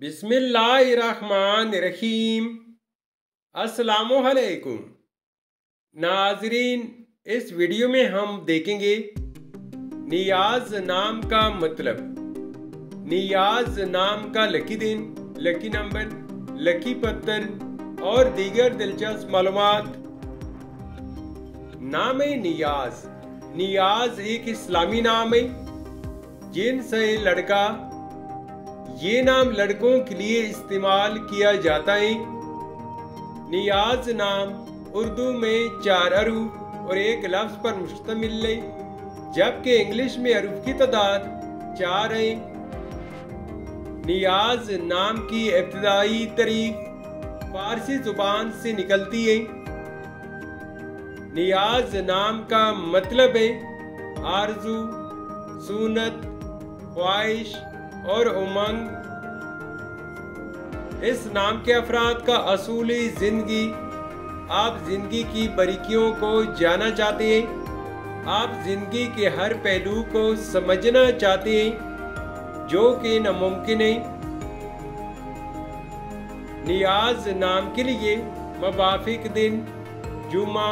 बिस्मिल्लाहिर्रहमानिर्रहीम। अस्सलामुअलैकुम नाजरीन, इस वीडियो में हम देखेंगे नियाज नाम का मतलब। नियाज नाम का लकी दिन, लकी नंबर, लकी पत्थर और दीगर दिलचस्प मालूमात। नाम नियाज। नियाज एक इस्लामी नाम है जिनसे लड़का, ये नाम लड़कों के लिए इस्तेमाल किया जाता है। नियाज नाम उर्दू में 4 हरूफ और एक लफ्ज पर मुश्तमिल है, जबकि इंग्लिश में हरूफ की तादाद 4 है। नियाज नाम की इब्तिदाई तारीफ फारसी जुबान से निकलती है। नियाज नाम का मतलब है आरजू, सूनत, ख्वाहिश और उमंग। इस नाम के अफराद का असूली जिंदगी, आप जिंदगी की बारीकियों को जानना चाहते हैं, आप जिंदगी के हर पहलू को समझना चाहते हैं जो कि नामुमकिन है। नियाज नाम के लिए मुवाफिक दिन जुमा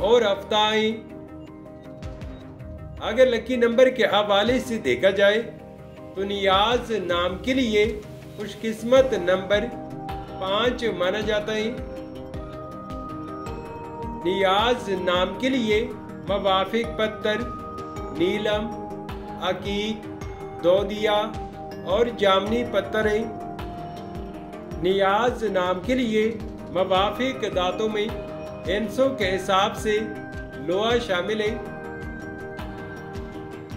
और हफ्ता है। अगर लकी नंबर के हवाले से देखा जाए तो नियाज नाम के लिए खुशकिस्मत नंबर 5 माना जाता है। नियाज नाम के लिए मुवाफिक पत्थर नीलम, अकीक, दोदिया और जामनी पत्थर है। नियाज नाम के लिए मुवाफिक दांतों में इंचों के हिसाब से लोहा शामिल है।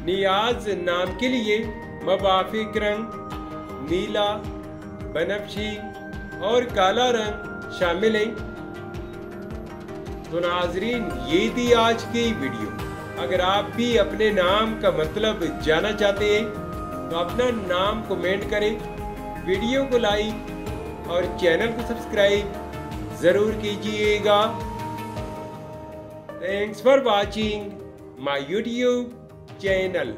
नियाज नाम के लिए मुवाफिक रंग नीला, बनफशी और काला रंग शामिल है। तो नाजरीन, ये थी आज की वीडियो। अगर आप भी अपने नाम का मतलब जानना चाहते हैं तो अपना नाम कमेंट करें, वीडियो को लाइक और चैनल को सब्सक्राइब जरूर कीजिएगा। Thanks for watching my YouTube channel.